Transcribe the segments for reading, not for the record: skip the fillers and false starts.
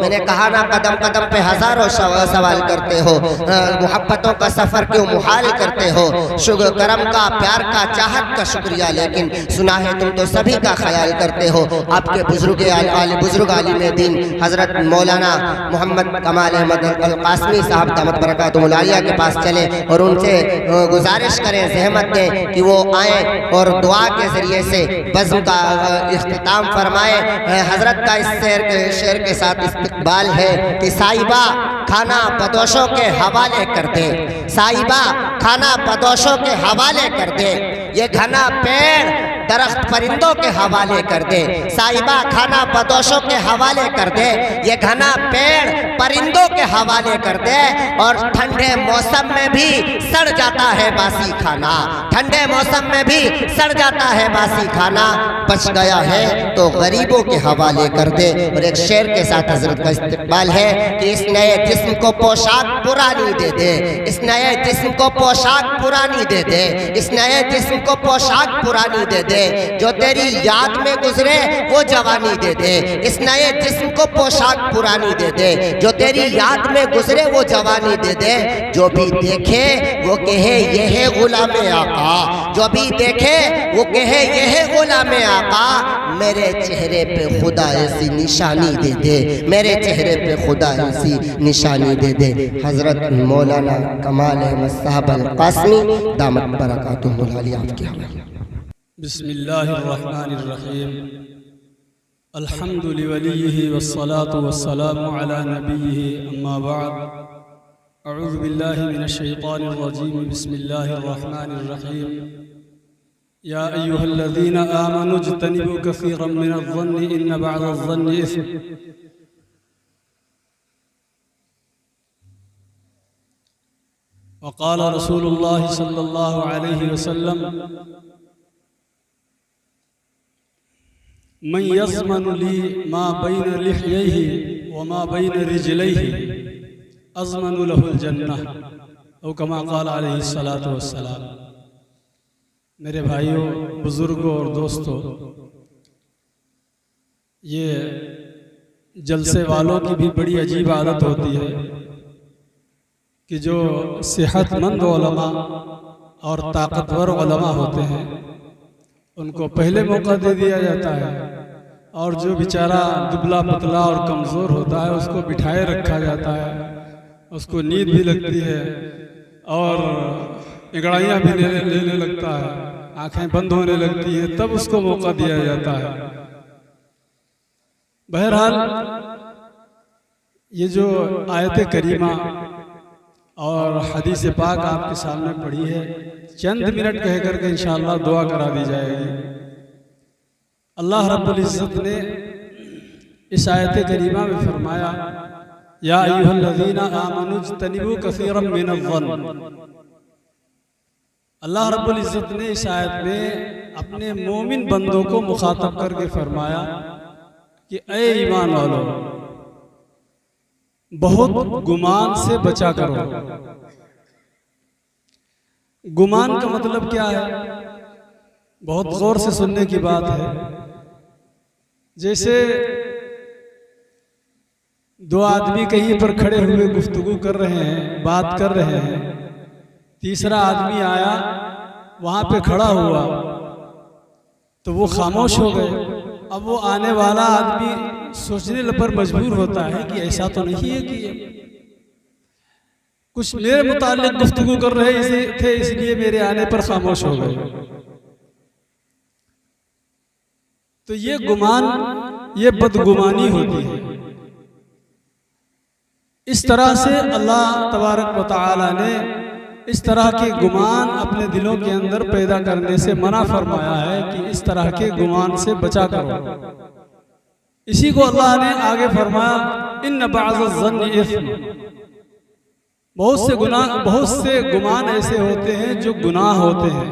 मैंने कहा ना कदम कदम पे हजारों सवाल करते हो, मोहब्बतों का सफर क्यों मुहाल करते हो, शुक्र करम का प्यार का चाहत का शुक्रिया, लेकिन सुना है तुम तो सभी का ख्याल करते हो। आपके बुजुर्ग आलिम दीन हजरत मौलाना मोहम्मद कमाल अहमद अल कासमी साहब दामत बरकातुहुल आलिया के पास चले और उनसे गुजारिश करें, जहमत दें कि वो आए और दुआ के जरिए से बज़्म का इख्तिताम फरमाए। हजरत का इस शेर के साथ इस्तकबाल है कि साहिबा खाना बदोशों के हवाले कर दे, साहिबा खाना बदोशों के हवाले कर दे, ये घना पेड़ दरख्त परिंदों के हवाले कर दे, साहिबा खाना बदोशों के हवाले कर दे, ये घना पेड़ परिंदों के हवाले कर दे। और ठंडे मौसम में भी सड़ जाता है बासी खाना, ठंडे मौसम में भी सड़ जाता है बासी खाना, बच गया है तो गरीबों के हवाले कर दे। और एक शेर के साथ हजरत का इस्तकबाल है कि इस नए जिस्म को पोशाक पुरानी दे दे, इस नए जिस्म को पोशाक पुरानी दे दे, इस नए जिस्म को पोशाक पुरानी दे दे, जो तेरी याद में गुजरे वो जवानी दे दे, इस नए जिस्म को पोशाक पुरानी दे दे, जो तेरी याद में गुजरे वो जवानी दे दे। जो भी देखे वो कहे ये है गुलाम आका, जो भी देखे वो कहे ये है गुलाम आका, मेरे चेहरे पे खुदा ऐसी निशानी दे दे, मेरे चेहरे पे खुदा ऐसी निशानी दे दे। हजरत मौलाना कमाल अहमद साहब अल कासमी दामत बरकातुहुल आलिया आपके हवाले। बिस्मिल्लाहिर्रहमानिर्रहीम, अल्हम्दुलिल्लाहि वस्सलातु वस्सलामु अला नबिय्यिहि अम्मा बाद, अऊज़ु बिल्लाहि मिनश शैतानिर रजीम, बिस्मिल्लाहिर्रहमानिर्रहीम। या अय्युहल्लज़ीना आमनू इज्तनिबू कसीरम मिनज़-ज़न्नि इन्न बअज़-ज़न्नि इस्म। वक़ाल रसूलुल्लाह सल्लल्लाहु अलैहि वसल्लम मन यज़मनु ली मा बैन लिह्यैहि व मा बैन रिजलैहि अज़मनु लहुल जन्नह औ कमा क़ाल अलैहि सलातु वस्सलाम। मेरे भाइयों, बुज़ुर्गों और दोस्तों, ये जलसे वालों की भी बड़ी अजीब आदत होती है कि जो सेहतमंद उलमा और ताकतवर उलमा होते हैं उनको पहले मौका दे दिया जाता है, और जो बेचारा दुबला पतला और कमज़ोर होता है उसको बिठाए रखा जाता है, उसको नींद भी लगती है और इंगड़ाइयाँ भी लेने लगता है, आंखें बंद होने लगती हैं, तब उसको मौका दिया जाता है। बहरहाल ये जो आयत करीमा और हदीस पाक आपके सामने पढ़ी है, चंद मिनट कह करके इंशाअल्लाह दुआ करा दी जाएगी। अल्लाह रब्बुल इज़्ज़त ने इस आयत करीमा में फरमाया, या अय्युहल्लज़ीना आमनू इज्तनिबू कसीरम मिनज़-ज़न्न। अल्लाह रब्बुल इज़्ज़त ने इस आयत में अपने मोमिन बंदों को मुखातब करके फरमाया कि ऐ ईमान वालों, बहुत गुमान से बचा करो। गुमान का मतलब क्या है? बहुत गौर से सुनने की बात है। जैसे दो आदमी कहीं पर खड़े हुए गुफ्तगू कर रहे हैं, बात कर रहे हैं, तीसरा आदमी आया, वहां पे खड़ा हुआ, तो वो खामोश हो गए। अब वो आने वाला आदमी सोचने पर मजबूर होता है कि ऐसा तो नहीं है कि कुछ मेरे मुताल्लिक गुफ्तगू कर रहे थे, इसलिए मेरे आने पर खामोश हो गए। तो ये गुमान, ये बदगुमानी होती है। इस तरह से अल्लाह तबारक व तआला ने इस तरह के गुमान अपने दिलों के अंदर पैदा करने से मना फरमाया है कि इस तरह के गुमान से बचा करो। इसी को अल्लाह ने आगे फरमाया, इन्न बअज़-ज़न्नि इस्म। बहुत से गुमान ऐसे होते हैं जो गुनाह होते हैं।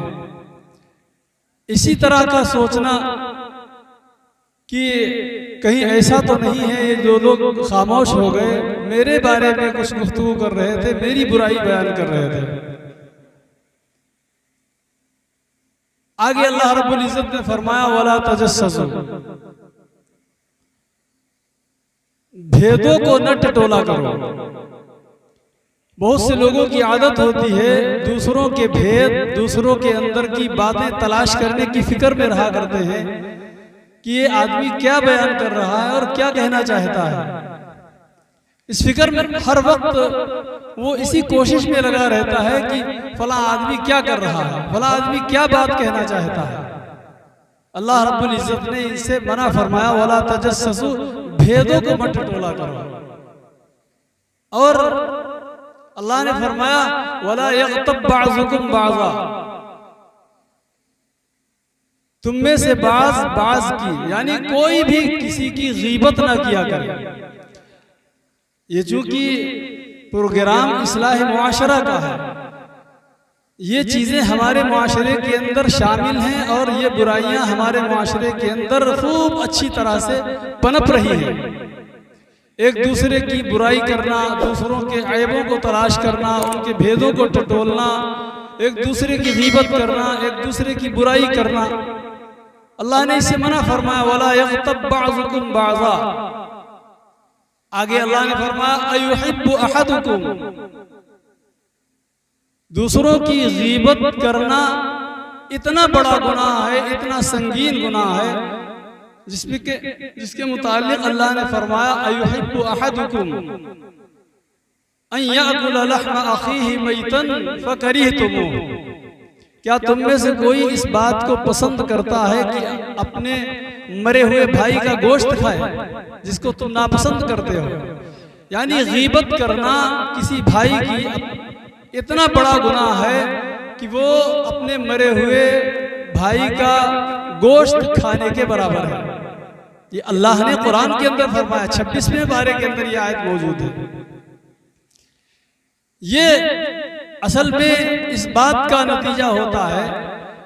इसी तरह का सोचना कि कहीं ऐसा तो नहीं है ये जो लोग खामोश हो गए, मेरे बारे में कुछ गुफ्तगू कर रहे थे, मेरी बुराई बयान कर रहे थे। आगे अल्लाह रब्बुल इज़्ज़त ने फरमाया, वला तजस्ससू, भेदों को न टटोला करो। बहुत से लोगों की आदत होती है दूसरों के भेद, दूसरों के अंदर की बातें तलाश करने की फिक्र में रहा करते हैं कि ये आदमी क्या बयान कर रहा है और क्या कहना चाहता है। इस फिक्र में हर वक्त वो इसी कोशिश में लगा रहता है कि फला आदमी क्या कर रहा है, फला आदमी क्या बात कहना चाहता है। अल्लाह रब्बुल इज्जत ने इनसे मना फरमाया, वला तजस्ससु, भेदों को मत टटोला करो। और अल्लाह ने फरमाया, वला यग़्तब बअज़ुकुम बअज़ा, तुम में से बाज की, यानी कोई भी किसी की गीबत ना किया करे। ये चूंकि प्रोग्राम इस्लाह मुआशरा का है, ये चीज़ें हमारे मुआशरे के अंदर शामिल हैं और ये बुराइयां हमारे मुआशरे के अंदर खूब अच्छी तरह से पनप रही हैं। एक दूसरे की बुराई करना, दूसरों के ऐबों को तलाश करना, उनके भेदों को टटोलना, एक दूसरे की गीबत करना, एक दूसरे की बुराई करना, अल्लाह ने इसे मना फरमाया, वला यग़्तब बअज़ुकुम बअज़ा। आगे अल्लाह ने फरमाया, अयुहिब्बु अहदुकुम, दूसरों की गीबत करना इतना बड़ा गुनाह है, इतना संगीन गुनाह है, जिसके मुतालिक अल्लाह ने फरमाया, अयुहिब्बु अहदुकुम अन याकुल लहम अखीहि मैतन फकरिहतुमूह, क्या तुम में से कोई इस बात को पसंद करता है कि अपने मरे हुए भाई का गोश्त खाए जिसको तुम नापसंद करते हो। यानी गीबत करना किसी भाई की इतना बड़ा गुनाह है कि वो अपने मरे हुए भाई का गोश्त खाने के बराबर है। ये अल्लाह ने कुरान के अंदर फरमाया, 26वें पारे के अंदर ये आयत मौजूद है। ये असल में इस बात का नतीजा होता है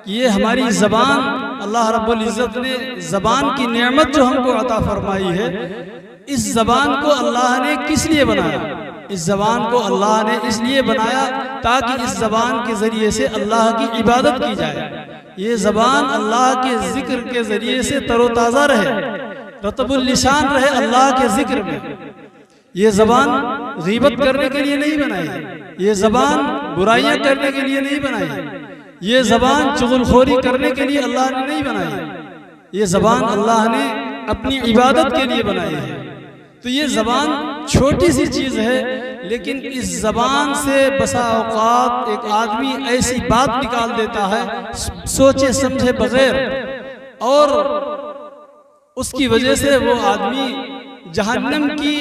कि ये हमारी ज़बान, अल्लाह रब्बुल इज़्ज़त ने ज़बान की नेमत जो हमको अता फरमाई है, इस ज़बान को अल्लाह ने किस लिए बनाया? इस ज़बान को अल्लाह ने इसलिए बनाया ताकि इस ज़बान के ज़रिए से अल्लाह की इबादत की जाए। ये ज़बान अल्लाह के ज़िक्र के ज़रिए से तरोताज़ा रहे, रतबुल लिसान रहे अल्लाह के ज़िक्र में। ये ज़बान गीबत करने के लिए नहीं बनाई, ये ज़बान बुराइयां करने के लिए नहीं बनाई, ये ज़बान चुगलखोरी करने के लिए अल्लाह ने नहीं बनाई, ये ज़बान अल्लाह ने अपनी इबादत के लिए बनाई है। तो ये ज़बान छोटी सी चीज़ है, लेकिन इस ज़बान से बसा औकात एक आदमी ऐसी बात निकाल देता है सोचे समझे बगैर, और उसकी वजह से वो आदमी जहन्नम की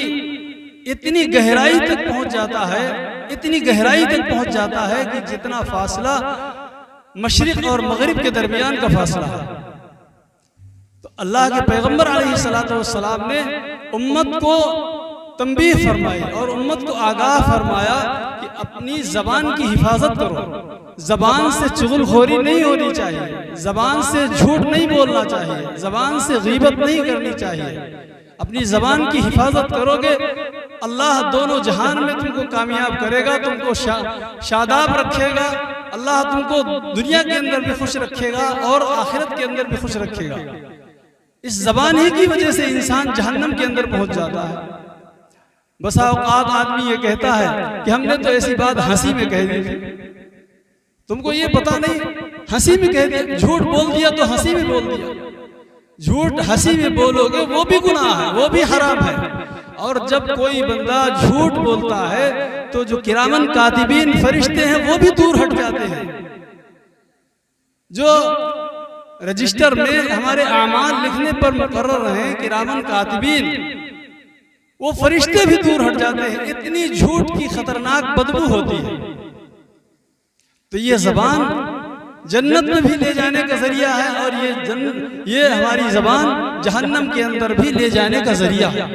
इतनी गहराई तक पहुंच जाता है, इतनी गहराई तक पहुंच जाता है कि जितना फासला मशरिक और मगरिब के दरमियान का फासला है। तो अल्लाह के पैगंबर अलैहिस्सलातु वस्सलाम ने उम्मत को तंबीह फरमाई और उम्मत को आगाह फरमाया कि अपनी ज़बान की हिफाजत करो। ज़बान से चुगलखोरी नहीं होनी चाहिए, ज़बान से झूठ नहीं बोलना चाहिए, ज़बान से गीबत नहीं करनी चाहिए। अपनी ज़बान की हिफाजत करोगे, अल्लाह दोनों जहान में तुमको कामयाब करेगा, तुमको शादाब रखेगा। अल्लाह तुमको दुनिया के अंदर भी खुश रखेगा और आखिरत के अंदर भी खुश रखेगा। इस ज़बान ही की वजह से इंसान जहन्नम के अंदर पहुंच जाता है। बसा औकात आदमी ये कहता है कि हमने तो ऐसी बात हंसी में कह दी थी, तुमको ये पता नहीं, हंसी में कह दिया, झूठ बोल दिया तो हंसी में बोल दिया। झूठ हंसी में बोलोगे वो भी गुनाह है, वो भी हराम है। और जब कोई बंदा झूठ बोलता है तो जो किरामन कातिबीन फरिश्ते हैं वो भी दूर हट जाते हैं। जो रजिस्टर में हमारे आमाल लिखने पर मुकर्रर हैं किरामन कातिबीन, वो फरिश्ते भी दूर हट जाते हैं। इतनी झूठ की खतरनाक बदबू होती है। तो ये ज़बान जन्नत में भी ले जाने का जरिया है और ये हमारी ज़बान जहन्नम के अंदर भी ले जाने का जरिया है।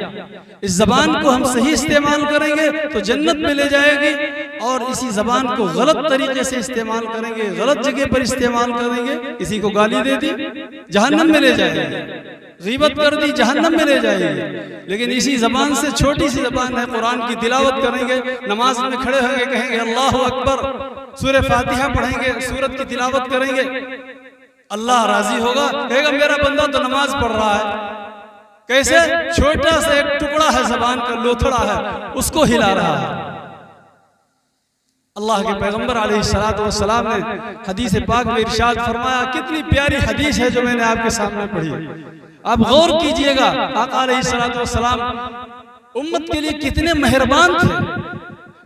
इस ज़बान को हम सही इस्तेमाल करेंगे तो जन्नत में ले जाएगी, और इसी ज़बान को गलत तरीके से इस्तेमाल करेंगे, गलत जगह पर इस्तेमाल करेंगे, किसी को गाली दे दी जहन्नम में ले जाएगी, गीबत कर दी जहन्नम में ले जाएगी। लेकिन इसी ज़बान से, छोटी सी ज़बान है, कुरान की तिलावत करेंगे, नमाज में खड़े होंगे, कहेंगे अल्लाहु अकबर, सूरह फातिहा पढ़ेंगे, सूरत की तिलावत करेंगे, अल्लाह राजी होगा, कहेगा मेरा बंदा तो नमाज पढ़ रहा है। कैसे छोटा सा एक टुकड़ा है, ज़बान का लोथड़ा है, उसको हिला रहा है। अल्लाह के पैगंबर अलैहिस्सलातु वस्सलाम ने हदीस पाक में इरशाद फरमाया, कितनी प्यारी हदीस है जो मैंने आपके सामने पढ़ी, आप गौर कीजिएगा। आका अलैहिस्सलातु वस्सलाम उम्मत के लिए कितने मेहरबान थे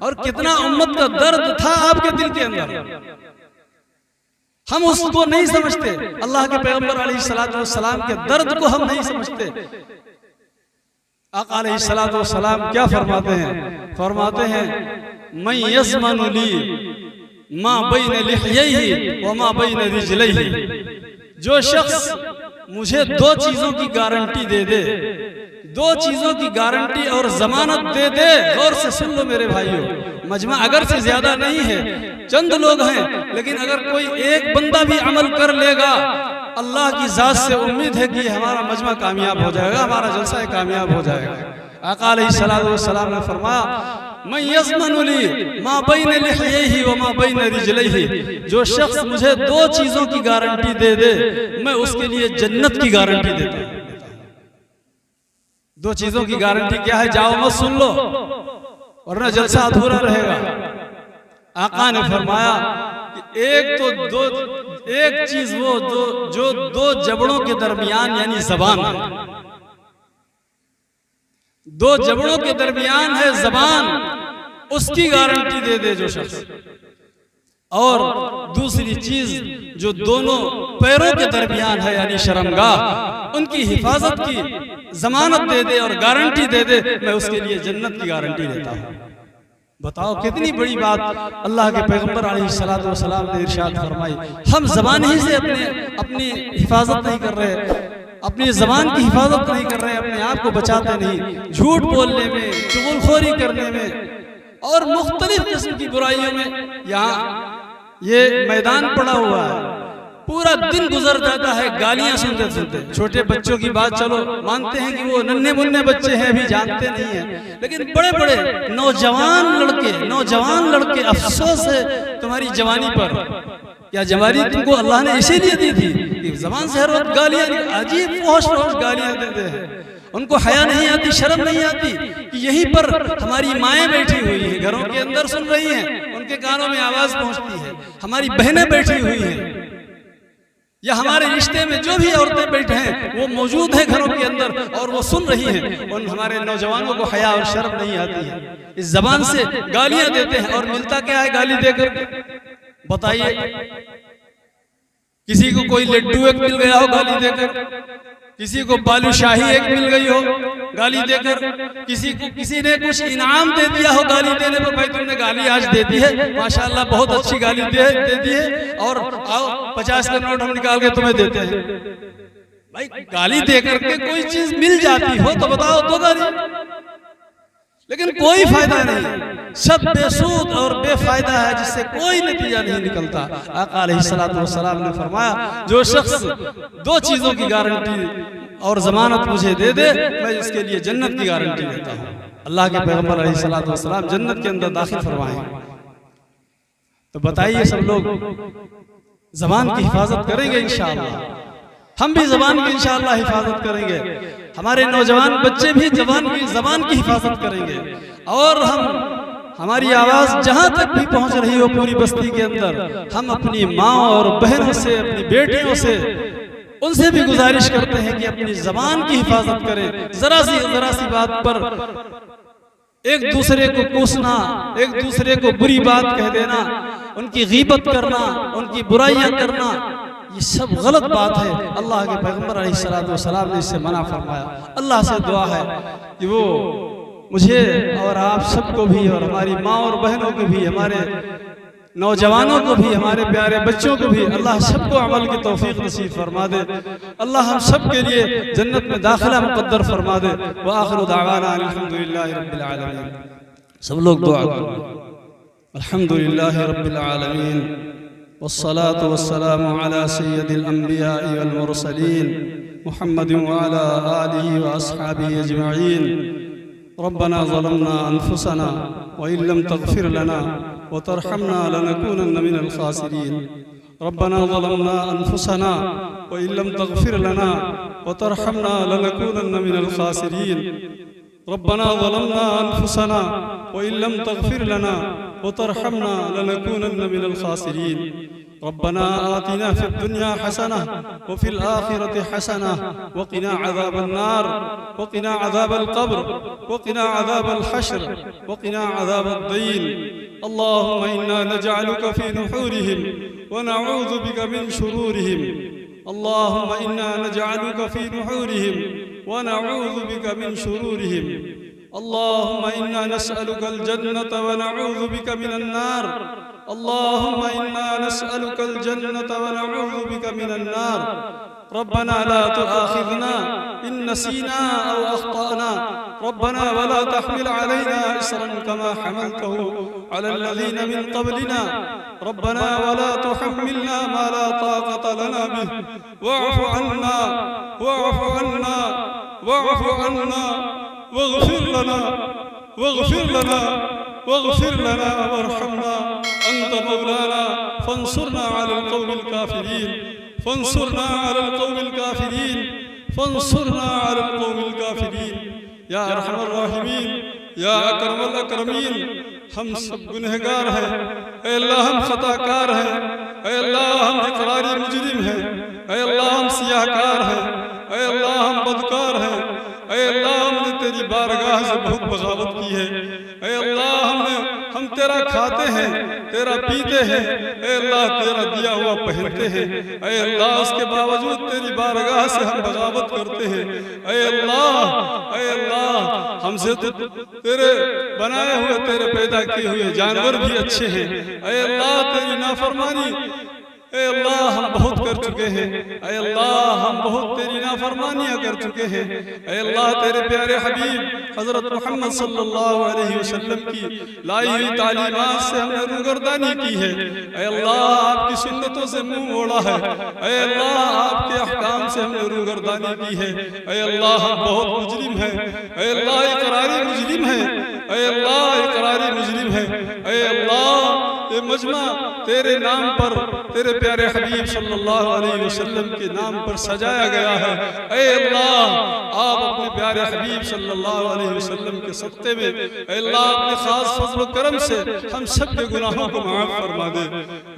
और कितना उम्मत का दर्द था आपके दिल के अंदर, हम उसको नहीं समझते। अल्लाह के पैगंबर अलैहिस्सलातु वस्सलाम के दर्द को हम नहीं समझते। आका अलैहिस्सलातु वस्सलाम क्या फरमाते हैं? फरमाते हैं, मैं यस्मनु ली मा बैन लिह्यैहि व मा बैन रिजलैहि। जो शख्स मुझे दो चीजों की गारंटी दे दे, दो चीजों की गारंटी और जमानत दे दे, गौर से सुन लो मेरे भाइयों, मजमा अगर से ज्यादा नहीं है, चंद लोग हैं, लेकिन अगर कोई एक बंदा भी अमल कर लेगा, अल्लाह की जात से उम्मीद है कि हमारा मजमा कामयाब हो जाएगा, हमारा जलसा कामयाब हो जाएगा। आका अलैहिस्सलातु वस्सलाम ने फरमाया, मैं यज़मनु ली मा बैन लिह्यैहि व मा बैन रिजलैहि। जो शख्स मुझे दो चीजों की गारंटी दे दे, मैं उसके लिए जन्नत की गारंटी देता हूं। दो चीजों की गारंटी क्या है? जाओ मत सुन लो वरना जलसा अधूरा रहेगा। आका ने फरमाया कि एक चीज वो जो दो जबड़ों के दरमियान यानी जबान है, दो जबड़ों के दरमियान है जबान, उसकी गारंटी दे दे जो शख्स। और दूसरी चीज जो दोनों पैरों के दरमियान है यानी शर्मगाह, उनकी हिफाजत की जमानत दे दे और गारंटी दे दे, मैं उसके लिए जन्नत की गारंटी देता हूं। बताओ कितनी बड़ी बात अल्लाह के पैगंबर अलैहिस्सलातु वस्सलाम ने इरशाद फरमाई। हम जबान ही से अपनी हिफाजत नहीं कर रहे, अपनी जबान की हिफाजत नहीं कर रहे, अपने आप को बचाते नहीं, झूठ बोलने में, चुगलखोरी करने में और मुख्तलिफ किस्म की बुराइयों में। यहाँ ये मैदान पड़ा हुआ है, पूरा दिन गुजर जाता है गालियां सुनते सुनते। छोटे बच्चों की बात चलो मानते हैं कि वो नन्हे मुन्ने बच्चे हैं, अभी जानते नहीं हैं, लेकिन बड़े बड़े नौजवान लड़के अफसोस है तुम्हारी जवानी पर। क्या जवानी तुमको अल्लाह ने इसीलिए दी थी कि जबान से हर वक्त गालियां, अजीब फौश गालियां देते हैं, उनको हया नहीं आती, शर्म नहीं आती कि यहीं पर हमारी माएँ बैठी हुई हैं, घरों के अंदर सुन रही हैं, उनके कानों में आवाज पहुंचती है, हमारी बहनें बैठी हुई हैं, या हमारे रिश्ते में जो भी औरतें बैठे हैं वो मौजूद हैं घरों के अंदर और वो सुन रही हैं, उन हमारे नौजवानों को हया और शर्म नहीं आती है, इस जबान से गालियां देते हैं। और मिलता क्या है गाली देकर? बताइए, किसी को कोई लड्डू एक मिल गया हो गाली देकर, किसी को बालूशाही एक मिल गई हो गाली देकर, किसी ने कुछ इनाम दे दिया हो गाली देने पर, भाई तुमने गाली आज दे दी है, माशाल्लाह बहुत अच्छी गाली दे दी है, और आओ 50 का नोट हम निकाल के तुम्हें देते हैं। भाई गाली दे करके कोई चीज मिल जाती हो तो बताओ दो गाली, लेकिन कोई फायदा नहीं, सब बेसूद और बेफायदा है जिससे कोई नतीजा नहीं निकलता। आका अलैहिस्सलातु वस्सलाम ने फरमाया, जो शख्स दो चीजों की गारंटी और जमानत मुझे दे दे, मैं इसके लिए जन्नत की गारंटी देता हूं। अल्लाह के पैगंबर अलैहिस्सलातु वस्सलाम जन्नत के अंदर दाखिल फरमाए। तो बताइए सब लोग जबान की हिफाजत करेंगे इंशाअल्लाह? हम भी जबान की इंशाअल्लाह हिफाजत करेंगे, हमारे नौजवान बच्चे भी जबान की हिफाजत करेंगे, और हमारी आवाज जहां तक भी पहुंच रही हो पूरी बस्ती के अंदर, हम अपनी माँ और बहनों से, अपनी बेटियों से, उनसे भी गुजारिश करते हैं कि अपनी जबान की हिफाजत करें। जरा सी बात पर एक दूसरे को कोसना, एक दूसरे को बुरी बात कह देना, उनकी गीबत करना, उनकी बुराइयां करना, ये सब गलत बात है। अल्लाह के पैगंबर अलैहिस्सलातु वस्सलाम ने इससे मना फरमाया। अल्लाह से दुआ है कि वो मुझे और आप सबको भी, और हमारी माँ और बहनों को भी, हमारे नौजवानों को भी, हमारे प्यारे बच्चों को भी, अल्लाह सबको अमल की तौफीक नसीब फरमा दे। अल्लाह हम सब के लिए जन्नत में दाखिला मुक़द्दर फरमा दे। व आखिरु दावाना अल्हम्दुलिल्लाहि रब्बिल आलमीन। सब लोग दुआ करें। अल्हम्दुलिल्लाहि रब्बिल आलमीन वस्सलातु वस्सलामु अला सय्यदिल अंबिया'i वल मुरसलीन मुहम्मदिन व अला आलिहि व अस्हाबिहि अजमईन। रब्बना ज़लमना अनफुसना व इन लम तग़फिर लना व तरहमना लनकूनन्न मिनल ख़ासिरीन। रब्बना ज़लमना अनफुसना व इन लम तग़फिर लना वतरहमना लनकूनन्न मिनल खासिरीन। रब्बना ज़लमना अनफुसना व इन लम तग़फिर लना वतरहमना लनकूनन्न मिनल खासिरीन। रब्बना आतिना फिद दुनिया हसना व फिल आखिरति हसना व क़िना अज़ाबन नार व क़िना अज़ाबल क़ब्र व क़िना अज़ाबल हश्र व क़िना अज़ाबद दीन। अल्लाहुम्मा इन्ना नजअलुका फ़ी नुहूरिहिम व नऊज़ु बिका मिन शुरूरिहिम। अल्लाहुम्मा इन्ना नजअलुका फ़ी नुहूरिहिम व नऊज़ु बिका मिन शुरूरिहिम। अल्लाहुम्मा इन्ना नस्अलुकल जन्नत व नऊज़ु बिका मिनन नार। अल्लाहुम्मा इन्ना नस्अलुकल जन्नत व नऊज़ु बिका मिनन नार। रब्बना ला तुआखिज़ना इन नसीना औ अख़्ताअना। रब्बना वला तहमिल अलैना इसरन कमा हमलतहु अलल लज़ीना मिन क़ब्लिना। रब्बना वला तुहम्मिलना मा ला ताक़त लना बिहि वअफ़ु अन्ना वअफ़ु अन्ना वअफ़ु अन्ना वग़फ़िर लना वग़फ़िर लना वग़फ़िर लना वरहमना अंत मौलाना फंसुरना अलल क़ौमिल काफ़िरीन फंसुरना अलल क़ौमिल काफ़िरीन फंसुरना अलल क़ौमिल काफ़िरीन। या अरहमर राहिमीन या अकरमल अकरमीन, हम सब गुनहगार हैं, ऐ अल्लाह हम खताकार हैं, ऐ अल्लाह हम इक़रारी मुजरिम हैं, ऐ अल्लाह हम सियाहकार हैं, ऐ अल्लाह हम बदकार हैं, ऐ अल्लाह हमने तेरी बारगाह से बहुत बगावत की है, ऐ अल्लाह हम तेरा खाते हैं, तेरा पीते हैं, ऐ अल्लाह तेरा दिया हुआ पहनते हैं, ऐ अल्लाह उसके बावजूद तेरी बारगाह से हम बगावत करते हैं। ऐ अल्लाह हमसे तो तेरे बनाए हुए तेरे पैदा किए हुए जानवर भी अच्छे हैं। ऐ अल्लाह तेरी नाफरमानी ऐ अल्लाह हम बहुत कर चुके हैं। ऐ अल्लाह हम बहुत तेरी नाफरमानियाँ कर चुके हैं। ऐ अल्लाह तेरे प्यारे हबीब हज़रत मोहम्मद सल्लल्लाहु अलैहि वसल्लम की लाई हुई तालीमात से हमने रूगर्दानी की है। ऐ अल्लाह आपकी सुन्नतों से मुँह मोड़ा है। ऐ अल्लाह आपके अहकाम से हमने रूगर्दानी की है। ऐ अल्लाह हम बहुत मुजरिम हैं। ऐ अल्लाह इक़रारी मुजरिम हैं। ऐ अल्लाह इक़रारी मुजरिम हैं। ऐ अल्लाह ये मजमा तेरे नाम पर तेरे प्यारे हबीब सल्लल्लाहु अलैहि वसल्लम के नाम पर सजाया गया है। ऐ अल्लाह आप अपने प्यारे हबीब सल्लल्लाहु अलैहि वसल्लम के सत्ते में ऐ अल्लाह अपने खास फज़ल व करम से हम सब के गुनाहों को माफ़ फरमा दे।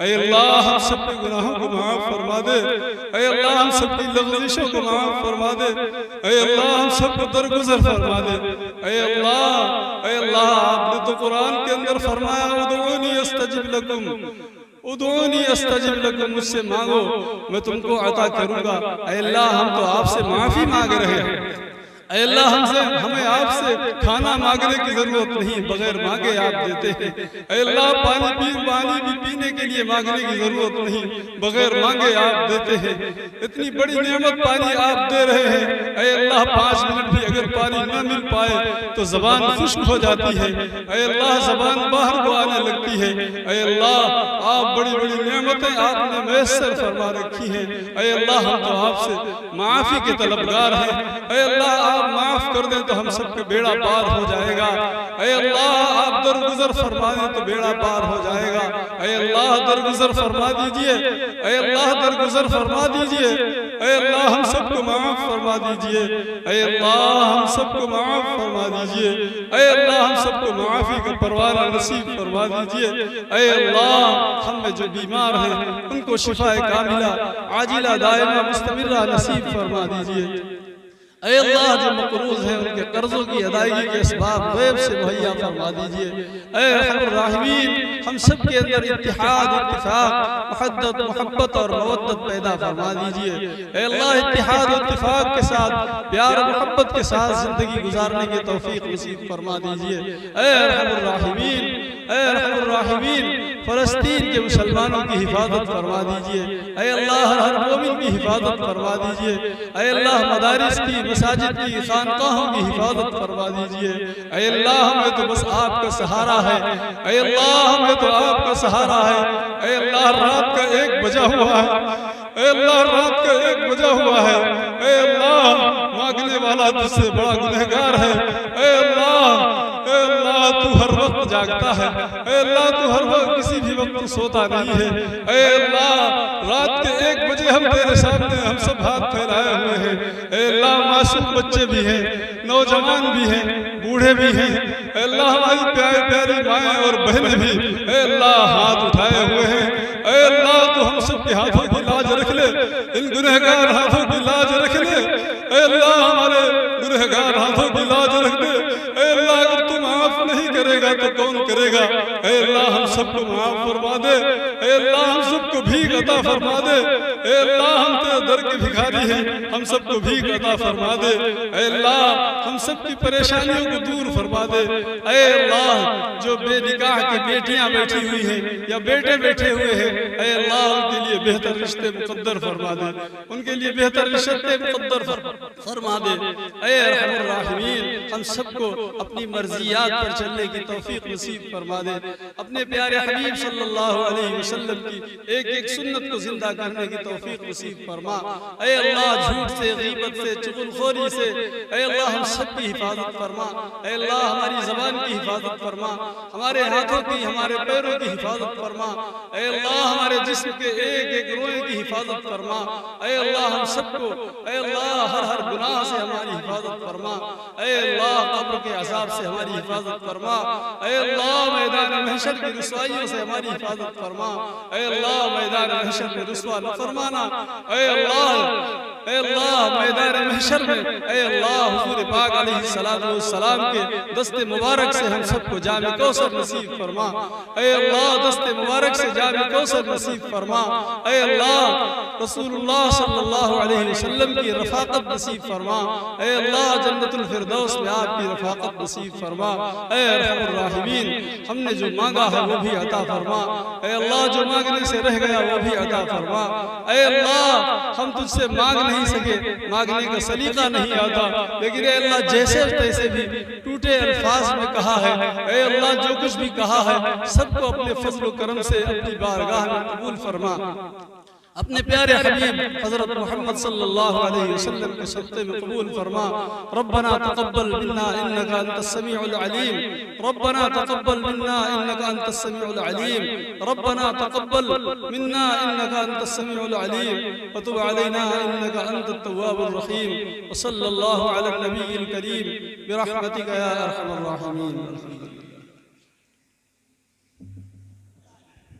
ऐ अल्लाह हम सब के गुनाहों को माफ़ फरमा दे। ऐ अल्लाह हम सब की लग़ज़िशों को माफ़ फरमा दे। ऐ अल्लाह हम सब को दरगुज़र फरमा दे। ऐ अल्लाह आपने तो कुरान के अंदर फरमाया उदऊनी अस्तजिब लकुम उदऊनी अस्तजिब लकुम, मुझसे मांगो मैं तुमको अता करूंगा। ऐ अल्लाह हम तो आपसे माफ़ी मांग रहे हैं। ऐ अल्लाह हमें आपसे खाना मांगने की जरूरत नहीं, बगैर मांगे आप देते हैं। ऐ अल्लाह पानी भी पीने के लिए मांगने की जरूरत नहीं, बगैर मांगे आप देते हैं। इतनी बड़ी नेमत पानी आप दे रहे हैं। ऐ अल्लाह 5 मिनट भी अगर पानी न मिल पाए तो जबान खुश्क हो जाती है। ऐ अल्लाह जबान बाहर को आने लगती है। ऐ अल्लाह आप बड़ी बड़ी नेमतें आपने मैसर फरमा रखी हैं। ऐ अल्लाह हम तो आपसे माफ़ी के तलबगार हैं। ऐ अल्लाह आप माफ कर दें तो हम सबके बेड़ा पार हो जाएगा। ऐ अल्लाह आप दरगुजर फरमा दें तो बेड़ा पार हो जाएगा। ऐ अल्लाह दरगुजर फरमा दीजिए। ऐ अल्लाह दरगुजर फरमा दीजिए। ऐ अल्लाह हम सबको माफ फरमा दीजिए। ऐ अल्लाह हम सबको माफ फरमा दीजिए। ऐ अल्लाह हम सबको माफ़ी का परवाना नसीब फरमा दीजिए। ऐ अल्लाह हम में जो बीमार हैं उनको शिफाए कामिला आजिला दायमा मुस्तमिरा नसीब फरमा दीजिए। ऐ अल्लाह जो मकरूज हैं उनके कर्जों की अदायगी के असबाब गैब से मुहैया फरमा दीजिए। ऐ अरहमर राहिमीन हम सब के अंदर इत्तिहाद इत्तिफाक मुहद्दत मोहब्बत और मवद्दत पैदा फरमा दीजिए। ऐ अल्लाह इत्तिहाद इत्तिफाक के साथ प्यार मोहब्बत के साथ जिंदगी गुजारने की तौफीक नसीब फरमा दीजिए। ऐ अरहमर राहिमीन ऐ अरहमर राहिमीन फ़लस्तीन के मुसलमानों की हिफाजत फरमा दीजिए। ऐ अल्लाह हर मोमिन की हिफाजत फरमा दीजिए। ऐ अल्लाह मदारिस की मसाजिद की खानकाहों की हिफाजत फरमा दीजिए। ऐ अल्लाह हमें तो बस आपका सहारा है। ऐ अल्लाह हमें तो आपका सहारा है। ऐ अल्लाह रात का 1 बजा हुआ है। ऐ अल्लाह रात का 1 बजा हुआ है। ऐ अल्लाह मांगने वाला तुझसे बड़ा गुनहगार है। ऐ अल्लाह तू हर वक्त जागता है, ऐ अल्लाह तू हर वक्त किसी भी वक्त सोता नहीं है। ऐ अल्लाह रात के 1 बजे हम तेरे सामने हम सब हाथ फैलाए हुए हैं। ऐ अल्लाह मासूम बच्चे भी हैं, नौजवान भी हैं, बूढ़े भी हैं। ऐ अल्लाह हमारी प्यारी प्यारी माएँ और बहनें भी ऐ अल्लाह हाथ उठाए हुए हैं। ऐ अल्लाह तू हम सब के हाथों की लाज रख ले, इन गुनहगार हाथों की लाज रख ले। ऐ अल्लाह हमारे गुनहगार हाथों की लाज रख दे। ऐ अल्लाह अगर तू माफ नहीं करेगा तो कौन करेगा। ऐ अल्लाह हम सबको माफ फरमा दे। ऐ अल्लाह हम सबको भीख अता फरमा दे। ऐ अल्लाह हम तेरे दर के भिखारी हैं, हम सबको भीख अता फरमा दे। ऐ अल्लाह हम सबकी परेशानियों को दूर फरमा दे। ऐ अल्लाह जो बेनिकाह की बेटियां बैठी हुई हैं या बेटे बैठे हुए हैं, ऐ अल्लाह उनके लिए बेहतर रिश्ते मुकद्दर फरमा दे, उनके लिए बेहतर रिश्ते मुकद्दर फरमा दे। ऐ अरहमुर राहिमीन हम सबको अपनी मर्जियात पर चलने की तौफीक नसीब फरमा दे। अपने प्यारे हबीब सल्लल्लाहु अलैहि वसल्लम की एक एक सुन्नत को जिंदा करने की तौफीक नसीब फरमा। ऐ अल्लाह झूठ से, गीबत से, चुगलखोरी से ऐ अल्लाह हम सब की हिफाजत फरमा। ऐ अल्लाह हमारी ज़बान की हिफाजत फरमा, हमारे हाथों की, हमारे पैरों की हिफाजत फरमा। ऐ अल्लाह हमारे जिस्म के एक एक रोए की हिफाजत फरमा। ऐ अल्लाह हम सबको ऐ अल्लाह हर गुनाह से हमारी हिफाजत फरमा। ऐ अल्लाह कब्र के अज़ाब से हमारी हिफाजत फरमा। ऐ अल्लाह मैदान महशर की रुसवाइयों से हमारी हिफाजत फरमा। ऐ अल्लाह मैदान महशर में रुसवा न फरमाना। ऐ अल्लाह मैदान महशर में ऐ अल्लाह हुजूर पाक अलैहिस्सलातु वस्सलाम के दस्ते मुबारक से हम सबको जामे कौसर नसीब फरमा। ऐ अल्लाह दस्ते मुबारक से जामे कौसर नसीब फरमा। ऐ अल्लाह रसूलुल्लाह सल्लल्लाहु अलैहि वसल्लम की रफ़ाक़त नसीब फरमा। ऐ अल्लाह जन्नतुल फिरदौस में आपकी रफ़ाक़त नसीब फरमा। ऐ अरहमुर राहिमीन हमने जो मांगा है वो भी अता फरमा। ऐ अल्लाह जो मांगने से रह गया वो भी अता फरमा। ऐ अल्लाह हम तुझसे मांग नहीं सके, मांगने का सलीका नहीं आता, लेकिन ऐ अल्लाह जैसे तैसे भी टूटे अल्फाज में कहा है। ऐ अल्लाह जो कुछ भी कहा है सबको अपने फजल करम से अपनी बारगाह में कबूल फरमा। अपने प्यारे हबीब हज़रत मोहम्मद सल्लल्लाहु अलैहि वसल्लम के सदक़े में कबूल फरमा। रब्बना तक़ब्बल मिन्ना इन्नका अंतस समीउल अलीम। रब्बना तक़ब्बल मिन्ना इन्नका अंतस समीउल अलीम। रब्बना तक़ब्बल मिन्ना इन्नका अंतस समीउल अलीम व तुब अलैना इन्नका अंतत तव्वाबुर रहीम। व सल्लल्लाहु अला नबिय्यिल करीम बिरहमतिका या अरहमर राहिमीन।